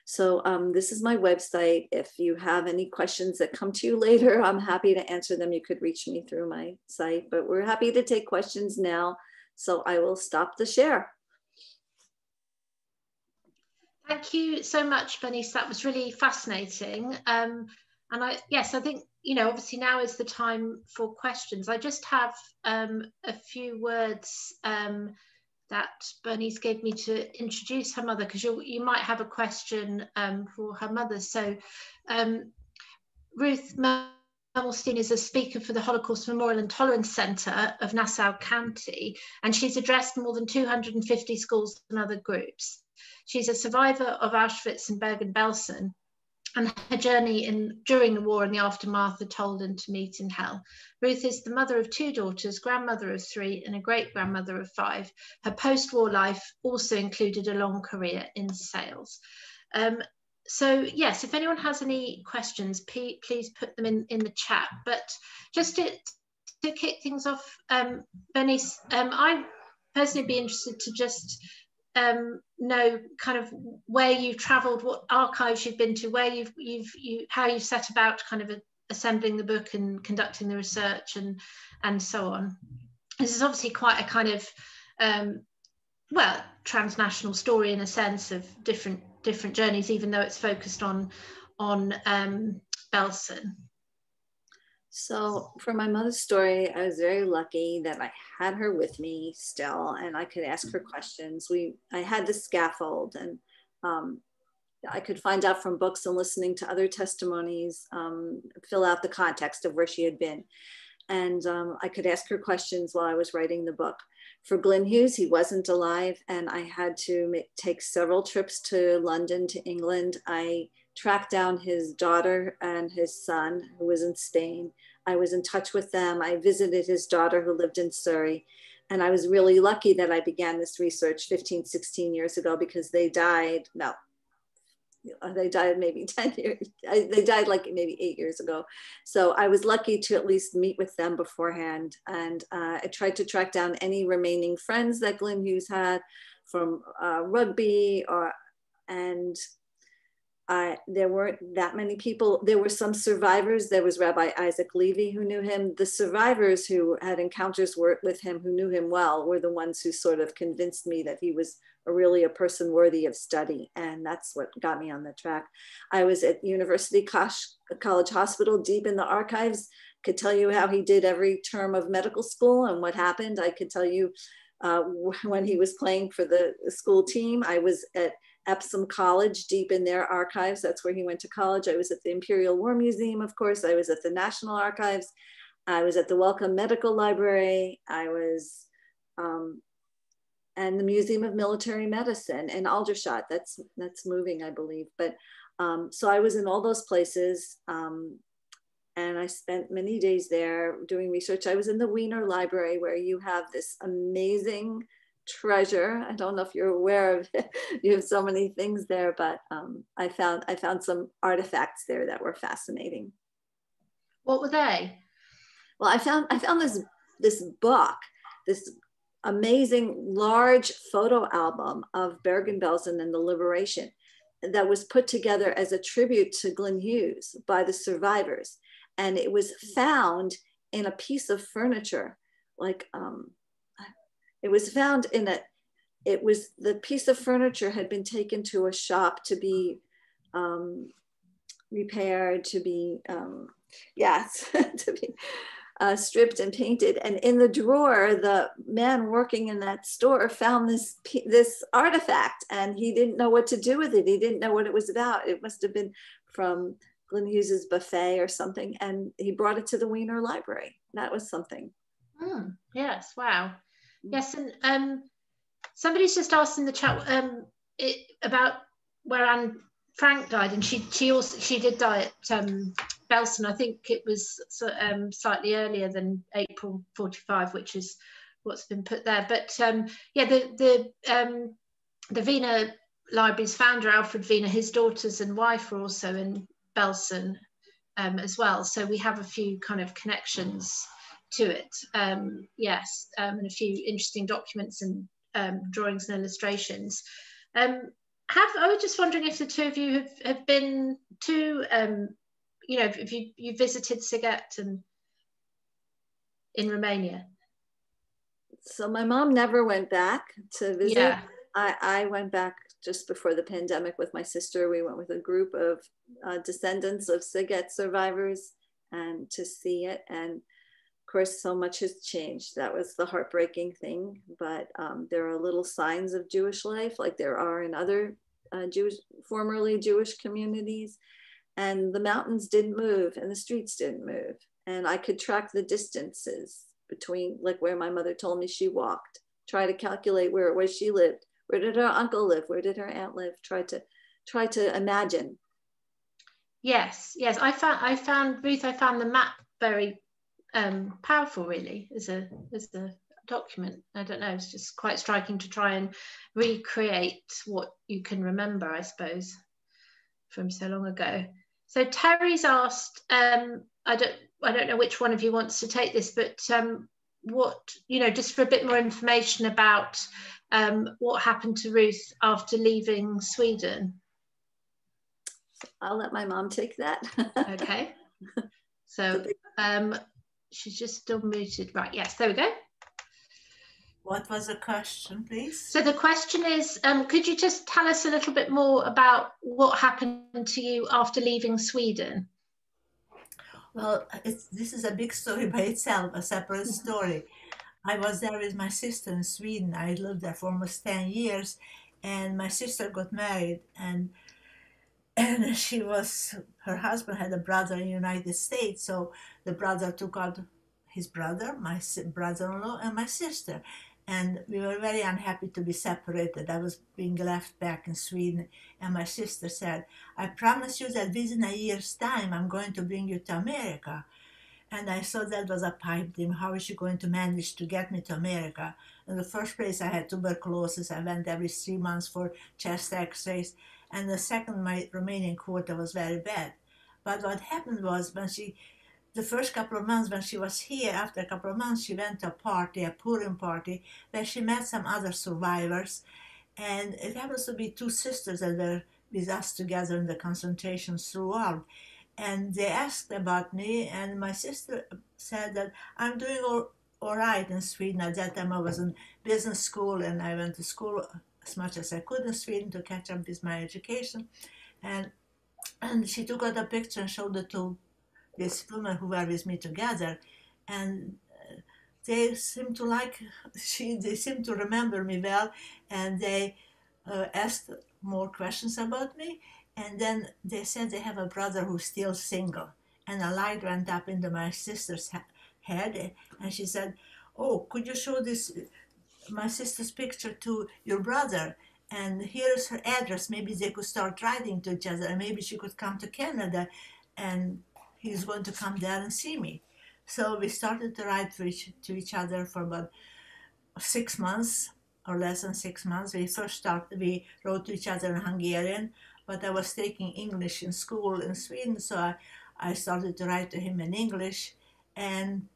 So this is my website. If you have any questions that come to you later, I'm happy to answer them. You could reach me through my site, but we're happy to take questions now. So I will stop the share. Thank you so much, Bernice. That was really fascinating. And I think, obviously now is the time for questions. I just have a few words that Bernice gave me to introduce her mother, because you might have a question for her mother. So Ruth Melstein is a speaker for the Holocaust Memorial and Tolerance Centre of Nassau County, and she's addressed more than 250 schools and other groups. She's a survivor of Auschwitz and Bergen-Belsen, and her journey during the war and the aftermath are told and to meet in hell. Ruth is the mother of 2 daughters, grandmother of 3, and a great-grandmother of 5. Her post-war life also included a long career in sales. So yes, if anyone has any questions, please put them in the chat. But just to kick things off, Bernice, I'd personally be interested to just know kind of where you've traveled, what archives you've been to, where how you set about kind of assembling the book and conducting the research and so on. This is obviously quite a kind of transnational story in a sense of different journeys, even though it's focused on Belsen. So for my mother's story, I was very lucky that I had her with me still, and I could ask her questions. I had the scaffold, and I could find out from books and listening to other testimonies, fill out the context of where she had been. And I could ask her questions while I was writing the book. For Glyn Hughes, he wasn't alive, and I had to take several trips to London, to England. I tracked down his daughter and his son, who was in Spain. I was in touch with them. I visited his daughter, who lived in Surrey. And I was really lucky that I began this research 15, 16 years ago, because they died, they died maybe 10 years. They died like maybe 8 years ago. So I was lucky to at least meet with them beforehand. And I tried to track down any remaining friends that Glyn Hughes had from rugby, and there weren't that many people. There were some survivors. There was Rabbi Isaac Levy who knew him. The survivors who had encounters with him, who knew him well, were the ones who sort of convinced me that he was really a person worthy of study. And that's what got me on the track. I was at University College Hospital, deep in the archives. Could tell you how he did every term of medical school and what happened. I could tell you when he was playing for the school team. I was at Epsom College, deep in their archives. That's where he went to college. I was at the Imperial War Museum, of course. I was at the National Archives. I was at the Wellcome Medical Library. I was, and the Museum of Military Medicine in Aldershot. That's moving, I believe. But so I was in all those places, and I spent many days there doing research. I was in the Wiener Library, where you have this amazing treasure. I don't know if you're aware of it. You have so many things there, but I found some artifacts there that were fascinating. What were they? Well, I found this book, this amazing large photo album of Bergen-Belsen and the liberation, that was put together as a tribute to Glyn Hughes by the survivors. And it was found in a piece of furniture, like it was found in the piece of furniture had been taken to a shop to be repaired, to be, stripped and painted. And in the drawer, the man working in that store found this artifact, and he didn't know what to do with it. He didn't know what it was about. It must have been from Glyn Hughes's buffet or something, and he brought it to the Wiener Library. That was something. Yes, wow. Yes, and somebody's just asked in the chat about where Anne Frank died, and she did die at Belsen. I think it was slightly earlier than April 45, which is what's been put there. But yeah, the Wiener Library's founder, Alfred Wiener, his daughters and wife were also in Belsen as well. So we have a few kind of connections to it. Yes, and a few interesting documents and drawings and illustrations. I was just wondering if the two of you have been to, you know, if you visited Sighet and in Romania. So my mom never went back to visit. Yeah. I went back just before the pandemic with my sister. We went with a group of descendants of Sighet survivors and to see it. And of course, so much has changed. That was the heartbreaking thing. But there are little signs of Jewish life, like there are in other formerly Jewish communities. And the mountains didn't move and the streets didn't move. And I could track the distances between, like where my mother told me she walked, try to calculate where it was she lived. Where did her uncle live? Where did her aunt live? Try to imagine. Yes. I found Ruth. I found the map very powerful, really, as a document. I don't know. It's just quite striking to try and recreate what you can remember, I suppose, from so long ago. So Terry's asked. I don't know which one of you wants to take this, but what, you know, just for a bit more information about what happened to Ruth after leaving Sweden. I'll let my mom take that. Okay. So she's just still muted. Right, yes, there we go. What was the question, please? So the question is, could you just tell us a little bit more about what happened to you after leaving Sweden? Well, this is a big story by itself, a separate story. I was there with my sister in Sweden. I lived there for almost 10 years, and my sister got married, and her husband had a brother in the United States, so the brother took out his brother, my brother-in-law, and my sister. And we were very unhappy to be separated. I was being left back in Sweden, and my sister said, I promise you that within a year's time, I'm going to bring you to America. And I thought that was a pipe dream. How is she going to manage to get me to America? In the first place, I had tuberculosis. I went every 3 months for chest x-rays. And the second, my Romanian quota was very bad. But what happened was the first couple of months when she was here, after a couple of months, she went to a party, a Purim party, where she met some other survivors. And it happens to be two sisters that were with us together in the concentrations throughout. And they asked about me, and my sister said that I'm doing all right in Sweden. At that time I was in business school, and I went to school as much as I could in Sweden to catch up with my education. And she took out a picture and showed it to these women who were with me together, and they seemed to remember me well, and they asked more questions about me. And then they said they have a brother who's still single. And a light went up into my sister's head, and she said, oh, could you show my sister's picture to your brother? And here's her address. Maybe they could start writing to each other, and maybe she could come to Canada, and he's going to come there and see me. So we started to write to each other for about 6 months, or less than 6 months. We wrote to each other in Hungarian, but I was taking English in school in Sweden, so I started to write to him in English. And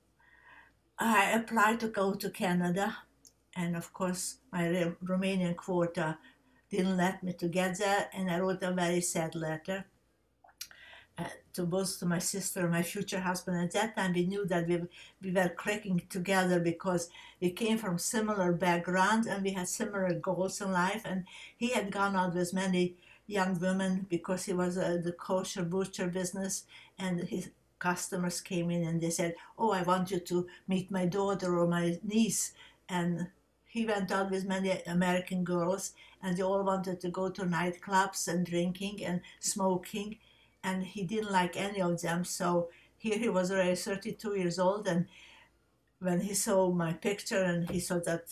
I applied to go to Canada, and of course my Romanian quota didn't let me to get there, and I wrote a very sad letter to both to my sister and my future husband. At that time we knew that we were clicking together because we came from similar backgrounds and we had similar goals in life, and he had gone out with many young women because he was the kosher butcher business, and his customers came in and they said, oh, I want you to meet my daughter or my niece. And he went out with many American girls, and they all wanted to go to nightclubs and drinking and smoking, and he didn't like any of them. So here he was already 32 years old, and when he saw my picture and he saw that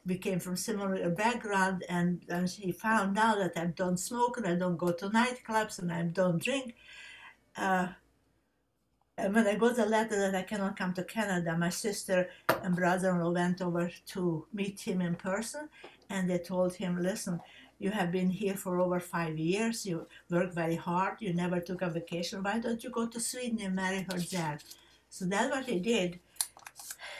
we came from similar background, and then he found out that I don't smoke and I don't go to nightclubs and I don't drink. And when I got the letter that I cannot come to Canada, my sister and brother-in-law went over to meet him in person, and they told him, listen, you have been here for over 5 years, you work very hard, you never took a vacation, why don't you go to Sweden and marry her there? So that's what he did.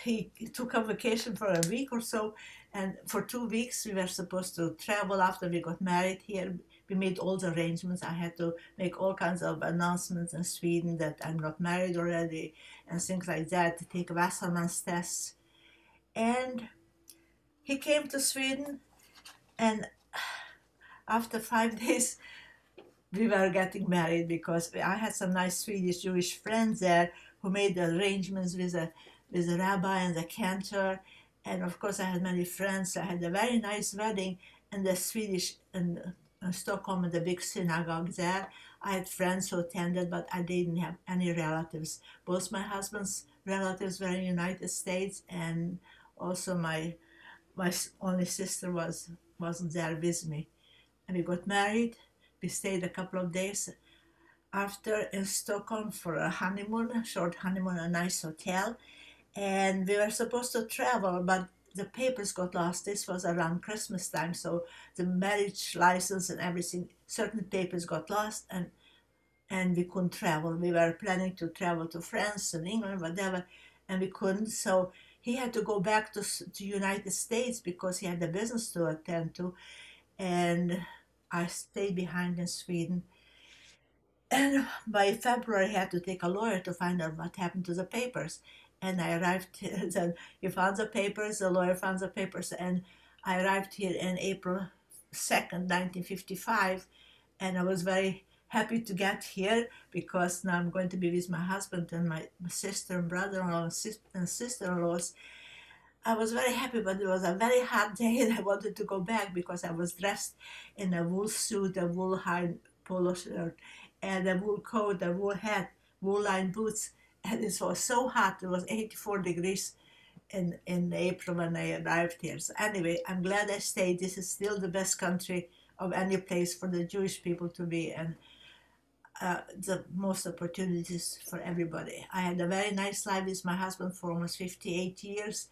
He took a vacation for a week or so, and for 2 weeks we were supposed to travel after we got married here. We made all the arrangements. I had to make all kinds of announcements in Sweden that I'm not married already and things like that, to take Wassermann's tests. And he came to Sweden, and after 5 days we were getting married, because I had some nice Swedish Jewish friends there who made the arrangements with the Rabbi and the cantor. And of course I had many friends. I had a very nice wedding in the Swedish in Stockholm, in the big synagogue there. I had friends who attended, but I didn't have any relatives. Both my husband's relatives were in the United States, and also my only sister wasn't there with me. And we got married. We stayed a couple of days after in Stockholm for a honeymoon, a short honeymoon, a nice hotel. And we were supposed to travel, but the papers got lost. This was around Christmas time, so the marriage license and everything, certain papers got lost, and we couldn't travel. We were planning to travel to France and England, whatever, and we couldn't. So he had to go back to United States because he had a business to attend to, and I stayed behind in Sweden. And by February, I had to take a lawyer to find out what happened to the papers. And I arrived here, then he found the papers, the lawyer found the papers, and I arrived here in April 2nd, 1955, and I was very happy to get here, because now I'm going to be with my husband and my sister and brother-in-law and sister-in-laws. I was very happy, but it was a very hot day, and I wanted to go back because I was dressed in a wool suit, a wool high polo shirt, and a wool coat, a wool hat, wool-lined boots. And it was so hot. It was 84 degrees in April when I arrived here. So anyway, I'm glad I stayed. This is still the best country of any place for the Jewish people to be, and the most opportunities for everybody. I had a very nice life with my husband for almost 58 years,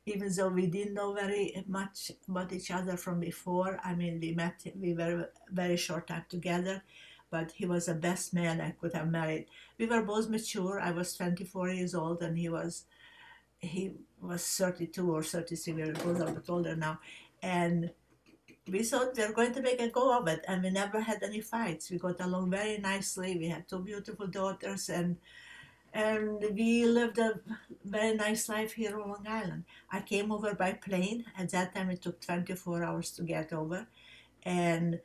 even though we didn't know very much about each other from before. I mean, we were very short time together, but he was the best man I could have married. We were both mature. I was 24 years old, and he was 32 or 33. We were both a bit older now. And we thought we were going to make a go of it, and we never had any fights. We got along very nicely. We had 2 beautiful daughters, and we lived a very nice life here on Long Island. I came over by plane. At that time, it took 24 hours to get over. And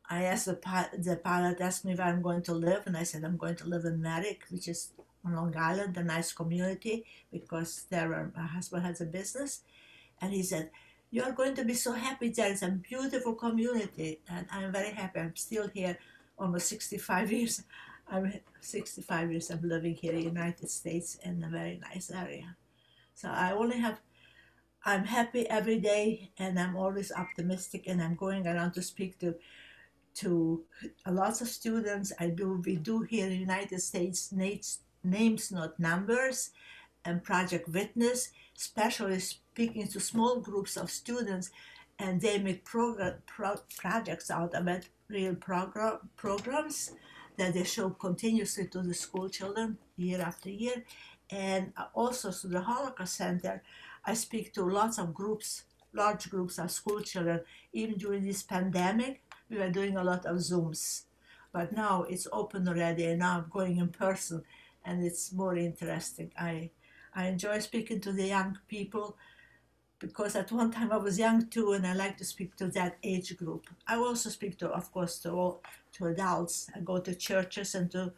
I asked the pilot asked me where I'm going to live, and I said I'm going to live in Merrick, which is on Long Island, a nice community, because there my husband has a business. And he said, you're going to be so happy there. It's a beautiful community. And I'm very happy. I'm still here almost 65 years. I'm 65 years I'm living here in the United States in a very nice area. So I'm happy every day, and I'm always optimistic, and I'm going around to speak to lots of students. We do here in the United States names, not numbers, and Project Witness, especially speaking to small groups of students, and they make projects out of it, real programs that they show continuously to the school children year after year. And also through the Holocaust Center, I speak to lots of groups, large groups of school children. Even during this pandemic, we were doing a lot of Zooms. But now it's open already, and now I'm going in person, and it's more interesting. I enjoy speaking to the young people, because at one time I was young too, and I like to speak to that age group. I also speak to, of course, to adults. I go to churches and to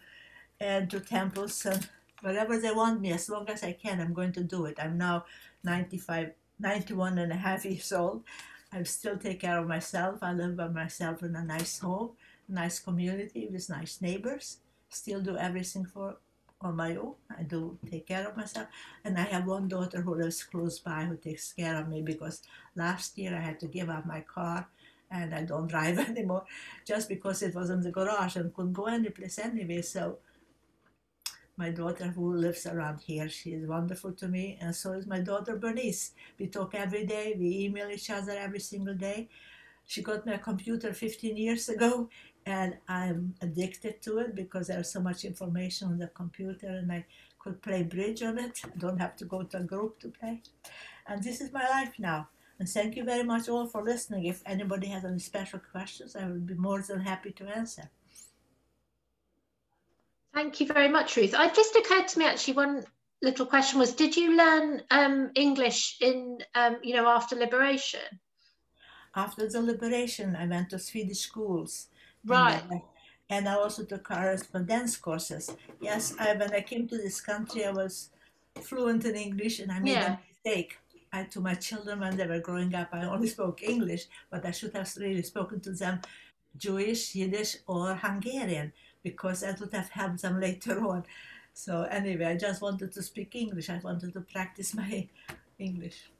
and to temples and wherever they want me, as long as I can, I'm going to do it. I'm now 91 and a half years old. I still take care of myself. I live by myself in a nice home, nice community with nice neighbors. Still do everything on my own. I do take care of myself. And I have one daughter who lives close by who takes care of me, because last year I had to give up my car and I don't drive anymore just because it was in the garage and couldn't go anyplace anyway. So my daughter who lives around here, she is wonderful to me, and so is my daughter Bernice. We talk every day, we email each other every single day. She got me a computer 15 years ago, and I'm addicted to it because there's so much information on the computer, and I could play bridge on it. I don't have to go to a group to play. And this is my life now. And thank you very much all for listening. If anybody has any special questions, I will be more than happy to answer. Thank you very much, Ruth. It just occurred to me, actually, one little question was, did you learn English in, after liberation? After the liberation, I went to Swedish schools. Right. And I also took correspondence courses. Yes, when I came to this country, I was fluent in English, and I made a mistake. To my children, when they were growing up, I only spoke English, but I should have really spoken to them Jewish, Yiddish, or Hungarian, because that would have helped them later on. So anyway, I just wanted to speak English. I wanted to practice my English.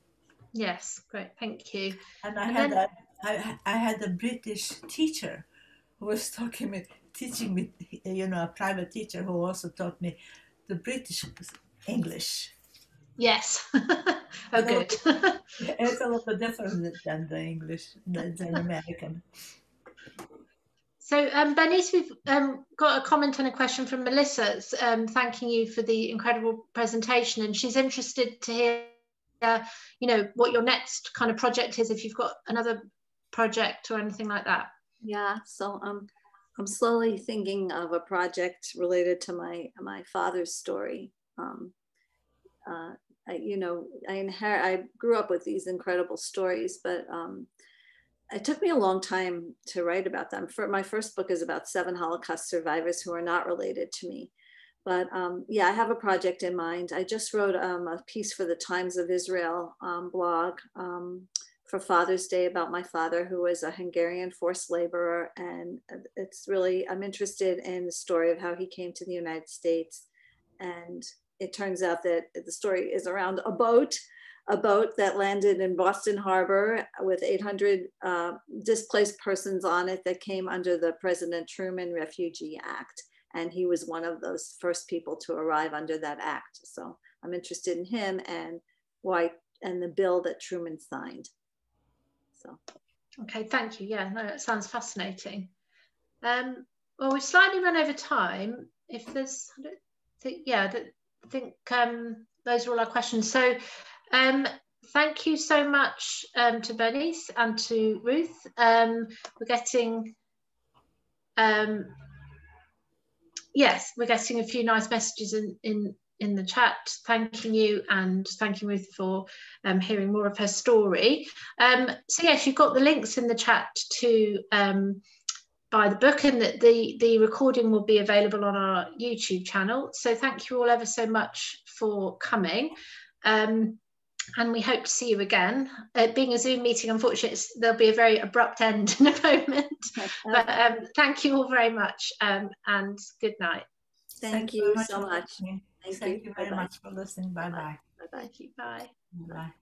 Yes, great, thank you. And I had a British teacher who was teaching me, a private teacher who also taught me the British English. Yes. Oh, good. It's a little different than the English, than American. So, Bernice, we've got a comment and a question from Melissa thanking you for the incredible presentation, and she's interested to hear, what your next kind of project is, if you've got another project or anything like that. Yeah, so I'm slowly thinking of a project related to my father's story. I grew up with these incredible stories, but it took me a long time to write about them. My first book is about 7 Holocaust survivors who are not related to me. But I have a project in mind. I just wrote a piece for the Times of Israel blog for Father's Day about my father, who was a Hungarian forced laborer. And it's really, I'm interested in the story of how he came to the United States. And it turns out that the story is around a boat that landed in Boston Harbor with 800 displaced persons on it that came under the President Truman Refugee Act. And he was one of those first people to arrive under that act. So I'm interested in him and the bill that Truman signed. So. Okay, thank you. Yeah, no, that sounds fascinating. Well, we've slightly run over time. If there's, I think those are all our questions. So thank you so much to Bernice and to Ruth. We're getting we're getting a few nice messages in the chat thanking you and thanking Ruth for hearing more of her story. So yes, you've got the links in the chat to buy the book, and that the recording will be available on our YouTube channel. So thank you all ever so much for coming. And we hope to see you again. Being a Zoom meeting, unfortunately, there'll be a very abrupt end in a moment. But thank you all very much, and good night. Thank you so much. Thank you very much for listening. Bye-bye. Thank you. Bye. Bye.